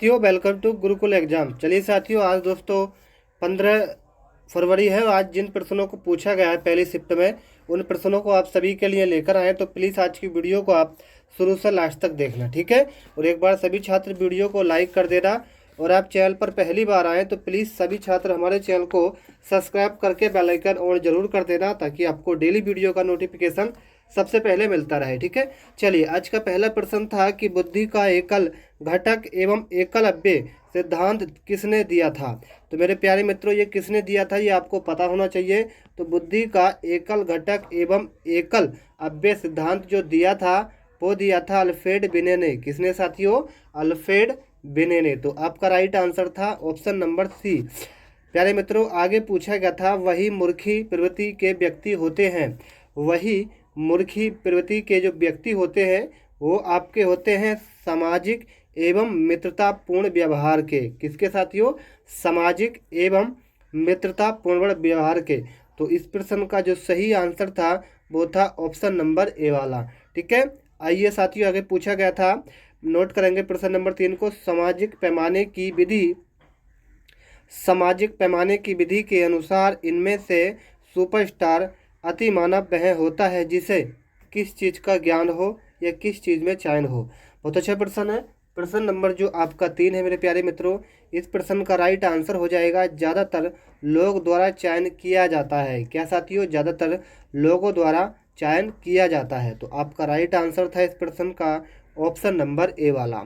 साथियों welcome to Gurukul exam. चलिए साथियों, आज दोस्तों 15 फरवरी है। आज जिन प्रश्नों को पूछा गया है पहली शिफ्ट में, उन प्रश्नों को आप सभी के लिए लेकर आए, तो प्लीज़ आज की वीडियो को आप शुरू से लास्ट तक देखना, ठीक है। और एक बार सभी छात्र वीडियो को लाइक कर देना, और आप चैनल पर पहली बार आएँ तो प्लीज़ सभी छात्र हमारे चैनल को सब्सक्राइब करके बेल आइकन ऑन जरूर कर देना, ताकि आपको डेली वीडियो का नोटिफिकेशन सबसे पहले मिलता रहे, ठीक है। चलिए, आज का पहला प्रश्न था कि बुद्धि का एकल घटक एवं एकल अव्यय सिद्धांत किसने दिया था। तो मेरे प्यारे मित्रों, ये किसने दिया था ये आपको पता होना चाहिए। तो बुद्धि का एकल घटक एवं एकल अव्यय सिद्धांत जो दिया था वो दिया था अल्फ्रेड बिने ने। किसने साथियों? अल्फ्रेड बिने ने। तो आपका राइट आंसर था ऑप्शन नंबर सी। प्यारे मित्रों, आगे पूछा गया था वही मूर्खी प्रवृत्ति के व्यक्ति होते हैं। वही मूर्खी प्रवृत्ति के जो व्यक्ति होते हैं वो आपके होते हैं सामाजिक एवं मित्रतापूर्ण व्यवहार के। किसके साथियों? सामाजिक एवं मित्रतापूर्ण व्यवहार के। तो इस प्रश्न का जो सही आंसर था वो था ऑप्शन नंबर ए वाला, ठीक है। आइए साथियों, आगे पूछा गया था, नोट करेंगे प्रश्न नंबर 3 को। सामाजिक पैमाने की विधि के अनुसार इनमें से सुपरस्टार अति मानव वह होता है जिसे किस चीज़ का ज्ञान हो या किस चीज़ में चयन हो। बहुत अच्छा प्रश्न है। प्रश्न नंबर जो आपका 3 है मेरे प्यारे मित्रों, इस प्रश्न का राइट आंसर हो जाएगा ज़्यादातर लोग द्वारा चयन किया जाता है। क्या साथियों? ज़्यादातर लोगों द्वारा चयन किया जाता है। तो आपका राइट आंसर था इस प्रश्न का ऑप्शन नंबर ए वाला।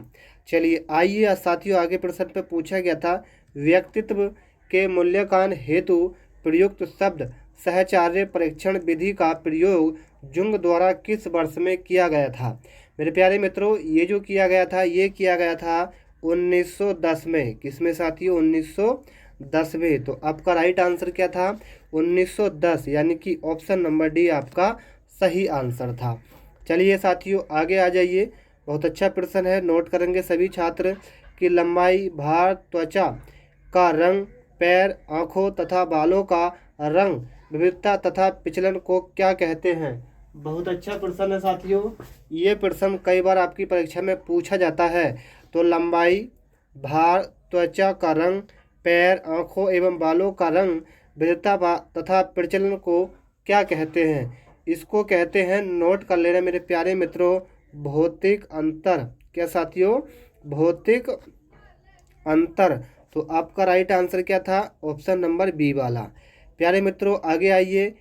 चलिए आइए साथियों, आगे प्रश्न पे पूछा गया था व्यक्तित्व के मूल्यांकन हेतु प्रयुक्त शब्द सहचार्य परीक्षण विधि का प्रयोग जुंग द्वारा किस वर्ष में किया गया था। मेरे प्यारे मित्रों, ये जो किया गया था ये किया गया था 1910 में। किसमें साथियों? 1910 में। तो आपका राइट आंसर क्या था? 1910, यानी कि ऑप्शन नंबर डी आपका सही आंसर था। चलिए साथियों, आगे आ जाइए। बहुत अच्छा प्रश्न है, नोट करेंगे सभी छात्र कि लंबाई, भार, त्वचा का रंग, पैर, आँखों तथा बालों का रंग, विविधता तथा पिछलन को क्या कहते हैं। बहुत अच्छा प्रश्न है साथियों। ये प्रश्न कई बार आपकी परीक्षा में पूछा जाता है। तो लंबाई, भार, त्वचा का रंग, पैर, आँखों एवं बालों का रंग, विविधता तथा प्रचलन को क्या कहते हैं? इसको कहते हैं, नोट कर लेना मेरे प्यारे मित्रों, भौतिक अंतर। क्या साथियों? भौतिक अंतर। तो आपका राइट आंसर क्या था? ऑप्शन नंबर बी वाला। प्यारे मित्रों, आगे आइए।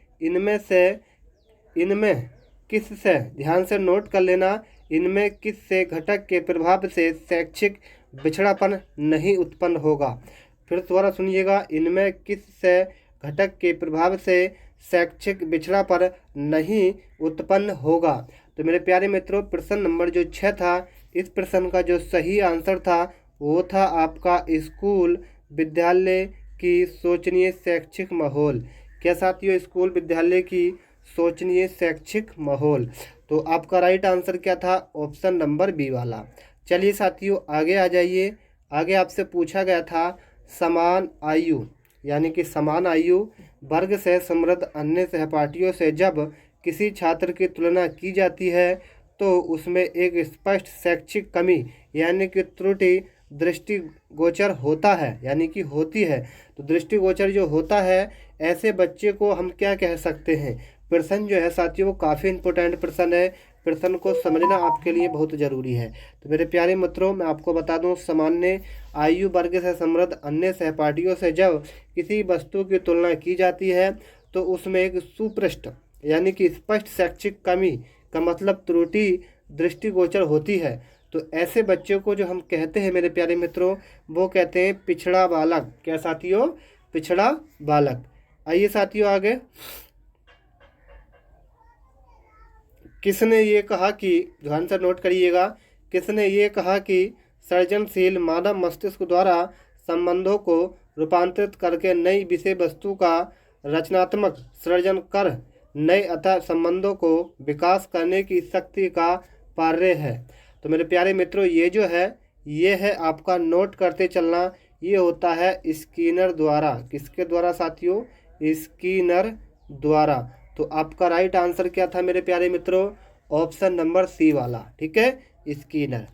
इनमें किस से, ध्यान से नोट कर लेना, इनमें किस से घटक के प्रभाव से शैक्षिक पिछड़ापन नहीं उत्पन्न होगा। फिर दोबारा सुनिएगा, इनमें किस से घटक के प्रभाव से शैक्षिक पिछड़ापन नहीं उत्पन्न होगा। तो मेरे प्यारे मित्रों, प्रश्न नंबर जो 6 था, इस प्रश्न का जो सही आंसर था वो था आपका स्कूल विद्यालय की सोचनीय शैक्षिक माहौल। क्या साथियों? स्कूल विद्यालय की सोचनीय शैक्षिक माहौल। तो आपका राइट आंसर क्या था? ऑप्शन नंबर बी वाला। चलिए साथियों, आगे आ जाइए। आगे आपसे पूछा गया था समान आयु, यानी कि समान आयु वर्ग से समृद्ध अन्य सहपाठियों से जब किसी छात्र की तुलना की जाती है तो उसमें एक स्पष्ट शैक्षिक कमी यानी कि त्रुटि दृष्टिगोचर होता है, यानी कि होती है। तो दृष्टिगोचर जो होता है, ऐसे बच्चे को हम क्या कह सकते हैं? प्रश्न जो है साथियों वो काफ़ी इंपॉर्टेंट प्रश्न है। प्रश्न को समझना आपके लिए बहुत ज़रूरी है। तो मेरे प्यारे मित्रों, मैं आपको बता दूं, सामान्य आयु वर्ग से समृद्ध अन्य सहपाठियों से जब किसी वस्तु की तुलना की जाती है तो उसमें एक सुस्पष्ट यानी कि स्पष्ट शैक्षिक कमी का मतलब त्रुटि दृष्टिगोचर होती है। तो ऐसे बच्चों को जो हम कहते हैं मेरे प्यारे मित्रों, वो कहते हैं पिछड़ा बालक। क्या साथियों? पिछड़ा बालक। आइए साथियों आगे। किसने ये कहा कि, ध्यान से नोट करिएगा, किसने ये कहा कि सृजनशील मानव मस्तिष्क द्वारा संबंधों को रूपांतरित करके नई विषय वस्तु का रचनात्मक सृजन कर नए अतः संबंधों को विकास करने की शक्ति का कार्य है। तो मेरे प्यारे मित्रों, ये जो है ये है आपका, नोट करते चलना, ये होता है स्किनर द्वारा। किसके द्वारा साथियों? स्किनर द्वारा। तो आपका राइट आंसर क्या था मेरे प्यारे मित्रों? ऑप्शन नंबर सी वाला, ठीक है, स्किनर।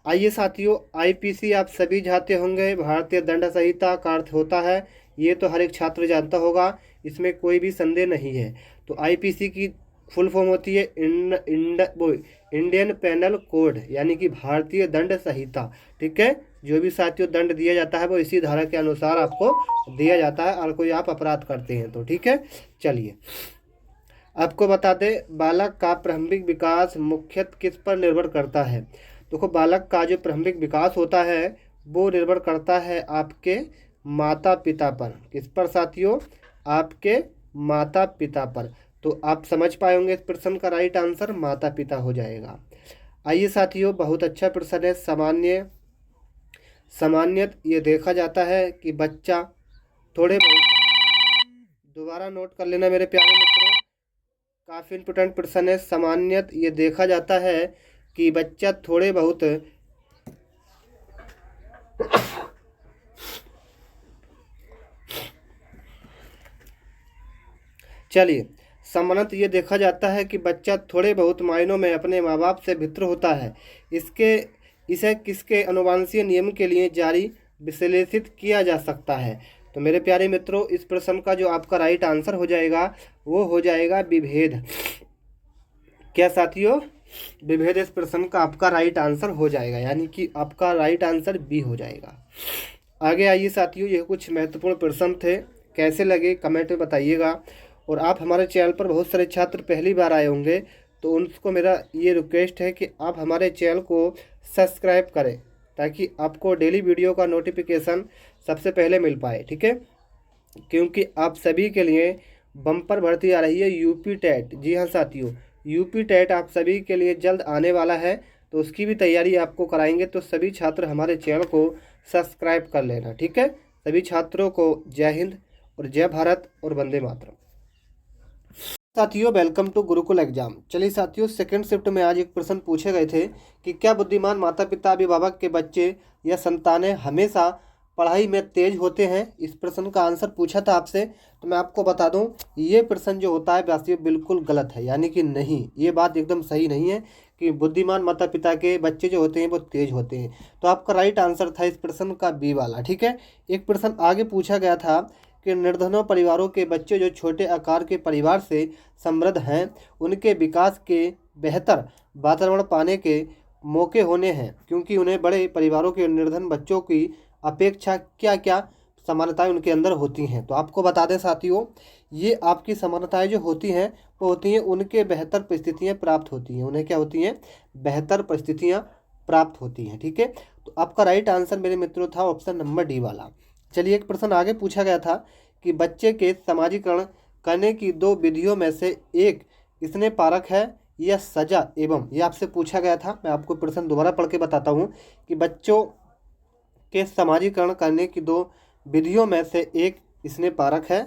आइए साथियों, आईपीसी आप सभी जानते होंगे, भारतीय दंड संहिता का अर्थ होता है, ये तो हर एक छात्र जानता होगा, इसमें कोई भी संदेह नहीं है। तो आईपीसी की फुल फॉर्म होती है इंडियन पेनल कोड, यानी कि भारतीय दंड संहिता। ठीक है, जो भी साथियों दंड दिया जाता है वो इसी धारा के अनुसार आपको दिया जाता है, और कोई आप अपराध करते हैं तो। ठीक है, चलिए आपको बता दें, बालक का प्रारंभिक विकास मुख्यतः किस पर निर्भर करता है। देखो, बालक का जो प्रारंभिक विकास होता है वो निर्भर करता है आपके माता पिता पर। किस पर साथियों? आपके माता पिता पर। तो आप समझ पाए होंगे इस प्रश्न का राइट आंसर माता पिता हो जाएगा। आइए साथियों, बहुत अच्छा प्रश्न है। सामान्यत ये देखा जाता है कि बच्चा थोड़े बहुत, दोबारा नोट कर लेना मेरे प्यारे मित्रों, काफ़ी इंपोर्टेंट प्रश्न है। सामान्यत ये देखा जाता है कि बच्चा थोड़े बहुत चलिए, सामान्यत ये देखा जाता है कि बच्चा थोड़े बहुत मायनों में अपने माँ बाप से भिन्न होता है। इसे किसके अनुवांशीय नियम के लिए जारी विश्लेषित किया जा सकता है। तो मेरे प्यारे मित्रों, इस प्रश्न का जो आपका राइट आंसर हो जाएगा वो हो जाएगा विभेद। क्या साथियों? विभेद इस प्रश्न का आपका राइट आंसर हो जाएगा, यानी कि आपका राइट आंसर बी हो जाएगा। आगे आइए साथियों, ये कुछ महत्वपूर्ण प्रश्न थे, कैसे लगे कमेंट में बताइएगा। और आप हमारे चैनल पर बहुत सारे छात्र पहली बार आए होंगे, तो उनको मेरा ये रिक्वेस्ट है कि आप हमारे चैनल को सब्सक्राइब करें, ताकि आपको डेली वीडियो का नोटिफिकेशन सबसे पहले मिल पाए। ठीक है, क्योंकि आप सभी के लिए बम्पर भर्ती आ रही है यूपी टेट। जी हाँ साथियों, यूपी टेट आप सभी के लिए जल्द आने वाला है, तो उसकी भी तैयारी आपको कराएंगे। तो सभी छात्र हमारे चैनल को सब्सक्राइब कर लेना। ठीक है, सभी छात्रों को जय हिंद और जय भारत और वंदे मातरम। साथियों, वेलकम टू गुरुकुल एग्जाम। चलिए साथियों, सेकंड शिफ्ट में आज एक प्रश्न पूछे गए थे कि क्या बुद्धिमान माता पिता अभिभावक के बच्चे या संतानें हमेशा पढ़ाई में तेज होते हैं। इस प्रश्न का आंसर पूछा था आपसे। तो मैं आपको बता दूं, ये प्रश्न जो होता है साथियों बिल्कुल गलत है, यानी कि नहीं, ये बात एकदम सही नहीं है कि बुद्धिमान माता पिता के बच्चे जो होते हैं वो तेज होते हैं। तो आपका राइट आंसर था इस प्रश्न का बी वाला। ठीक है, एक प्रश्न आगे पूछा गया था कि निर्धनों परिवारों के बच्चे जो छोटे आकार के परिवार से समृद्ध हैं, उनके विकास के बेहतर वातावरण पाने के मौके होने हैं, क्योंकि उन्हें बड़े परिवारों के निर्धन बच्चों की अपेक्षा क्या क्या समानताएं उनके अंदर होती हैं। तो आपको बता दें साथियों, ये आपकी समानताएं जो होती हैं वो होती हैं उनके बेहतर परिस्थितियां प्राप्त होती हैं। उन्हें क्या होती हैं? बेहतर परिस्थितियां प्राप्त होती हैं। ठीक है, तो आपका राइट आंसर मेरे मित्रों था ऑप्शन नंबर डी वाला। चलिए, एक प्रश्न आगे पूछा गया था कि बच्चे के समाजीकरण करने की दो विधियों में से एक स्नेह पारक है या सजा एवं, ये आपसे पूछा गया था। मैं आपको प्रश्न दोबारा पढ़ के बताता हूँ कि बच्चों के समाजीकरण करने की दो विधियों में से एक स्नेह पारक है।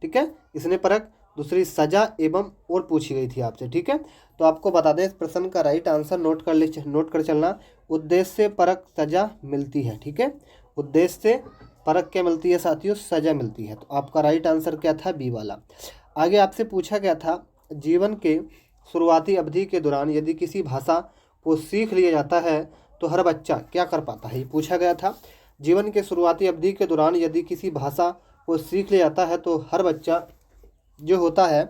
ठीक है, स्नेह परक, दूसरी सजा एवं और पूछी गई थी आपसे। ठीक है, तो आपको बता दें इस प्रश्न का राइट आंसर नोट कर चलना, उद्देश्य परक सजा मिलती है। ठीक है, उद्देश्य परक क्या मिलती है साथियों? सजा मिलती है। तो आपका राइट आंसर क्या था? बी वाला। आगे आपसे पूछा गया था, जीवन के शुरुआती अवधि के दौरान यदि किसी भाषा को सीख लिया जाता है तो हर बच्चा क्या कर पाता है, ये पूछा गया था। जीवन के शुरुआती अवधि के दौरान यदि किसी भाषा को सीख लिया जाता है तो हर बच्चा जो होता है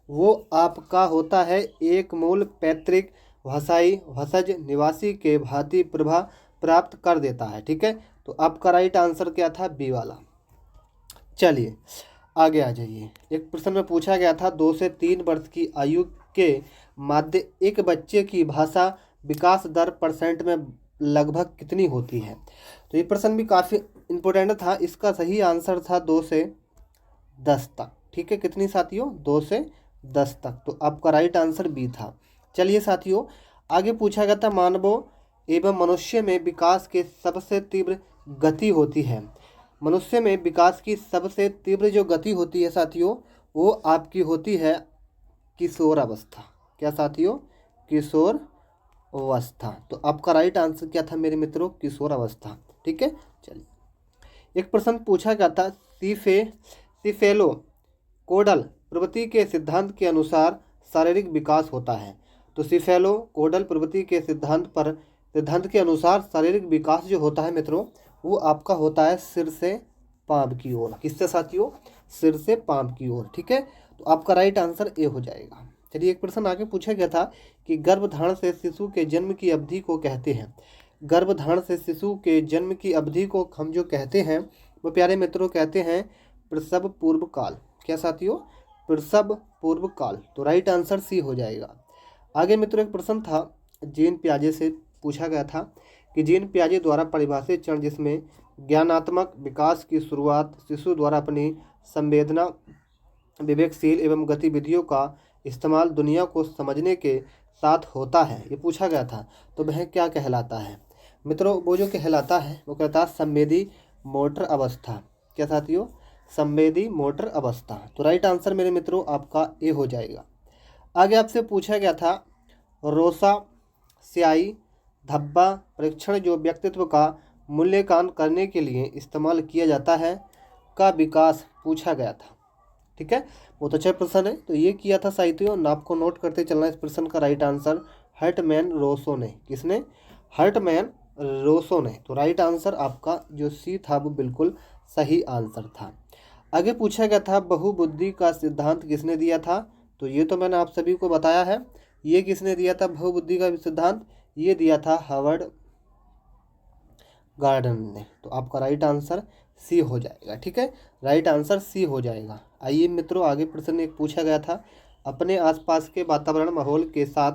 वो आपका होता है एक मूल पैतृक भाषाई भसज निवासी के भांति प्रभा प्राप्त कर देता है। ठीक है, तो आपका राइट आंसर क्या था? बी वाला। चलिए आगे आ जाइए। एक प्रश्न में पूछा गया था 2 से 3 वर्ष की आयु के मध्य एक बच्चे की भाषा विकास दर % में लगभग कितनी होती है। तो ये प्रश्न भी काफ़ी इम्पोर्टेंट था। इसका सही आंसर था 2 से 10 तक। ठीक है, कितनी साथियों? 2 से 10 तक। तो आपका राइट आंसर बी था। चलिए साथियों, आगे पूछा गया था मानवों एवं मनुष्य में विकास के सबसे तीव्र गति होती है। मनुष्य में विकास की सबसे तीव्र जो गति होती है साथियों, वो आपकी होती है किशोर अवस्था। क्या साथियों? किशोर अवस्था। तो आपका राइट आंसर क्या था मेरे मित्रों? किशोर अवस्था। ठीक है, चलिए एक प्रश्न पूछा गया था, सिफेलो कोडल प्रवृत्ति के सिद्धांत के अनुसार शारीरिक विकास होता है। तो सिफेलो कोडल प्रवृत्ति के सिद्धांत पर सिद्धांत के अनुसार शारीरिक विकास जो होता है मित्रों, वो आपका होता है सिर से पांव की ओर। किससे साथियों? सिर से पांव की ओर। ठीक है, तो आपका राइट आंसर ए हो जाएगा। चलिए एक प्रश्न आगे पूछा गया था कि गर्भधारण से शिशु के जन्म की अवधि को कहते हैं। गर्भधारण से शिशु के जन्म की अवधि को हम जो कहते हैं वो प्यारे मित्रों कहते हैं प्रसव पूर्व काल। क्या साथियों? प्रसव पूर्व काल। तो राइट आंसर सी हो जाएगा। आगे मित्रों एक प्रश्न था जीन पियाजे से पूछा गया था कि जीन पियाजे द्वारा परिभाषित चरण जिसमें ज्ञानात्मक विकास की शुरुआत शिशु द्वारा अपनी संवेदना, विवेकशील एवं गतिविधियों का इस्तेमाल दुनिया को समझने के साथ होता है, ये पूछा गया था। तो वह क्या कहलाता है मित्रों? वो जो कहलाता है वो कहता है संवेदी मोटर अवस्था। क्या साथियों? संवेदी मोटर अवस्था। तो राइट आंसर मेरे मित्रों आपका ए हो जाएगा। आगे आपसे पूछा गया था रोसा स्याही धब्बा परीक्षण जो व्यक्तित्व का मूल्यांकन करने के लिए इस्तेमाल किया जाता है का विकास पूछा गया था। ठीक है, बहुत अच्छा प्रश्न है। तो ये किया था साहित्यों, आपको नोट करते चलना इस प्रश्न का राइट आंसर हर्टमैन रोसो ने। किसने? हर्टमैन रोसो ने। तो राइट आंसर आपका जो सी था वो बिल्कुल सही आंसर था। आगे पूछा गया था बहुबुद्धि का सिद्धांत किसने दिया था? तो ये तो मैंने आप सभी को बताया है। ये किसने दिया था बहुबुद्धि का सिद्धांत? ये दिया था हार्वर्ड गार्डन ने। तो आपका राइट आंसर सी हो जाएगा। ठीक है, राइट आंसर सी हो जाएगा। आइए मित्रों आगे प्रश्न एक पूछा गया था अपने आसपास के वातावरण माहौल के साथ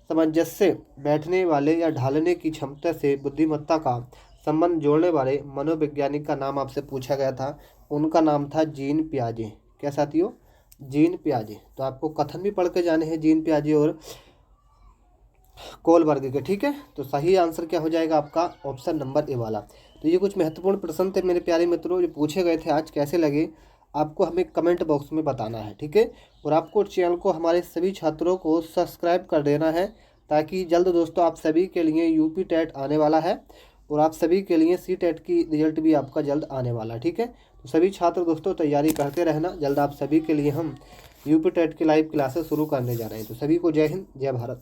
सामंजस्य बैठने वाले या ढालने की क्षमता से बुद्धिमत्ता का संबंध जोड़ने वाले मनोवैज्ञानिक का नाम आपसे पूछा गया था। उनका नाम था जीन पियाजे। क्या साथियों? जीन पियाजे। तो आपको कथन भी पढ़ के जाने हैं जीन पियाजे और कोलबर्ग के। ठीक है, तो सही आंसर क्या हो जाएगा आपका? ऑप्शन नंबर ए वाला। तो ये कुछ महत्वपूर्ण प्रश्न थे मेरे प्यारे मित्रों जो पूछे गए थे आज। कैसे लगे आपको हमें कमेंट बॉक्स में बताना है। ठीक है, और आपको चैनल को हमारे सभी छात्रों को सब्सक्राइब कर देना है ताकि जल्द दोस्तों आप सभी के लिए यूपी टेट आने वाला है और आप सभी के लिए सी टेट की रिजल्ट भी आपका जल्द आने वाला है। ठीक है, तो सभी छात्र दोस्तों तैयारी करते रहना। जल्द आप सभी के लिए हम यूपी टेट की लाइव क्लासेस शुरू करने जा रहे हैं। तो सभी को जय हिंद, जय भारत।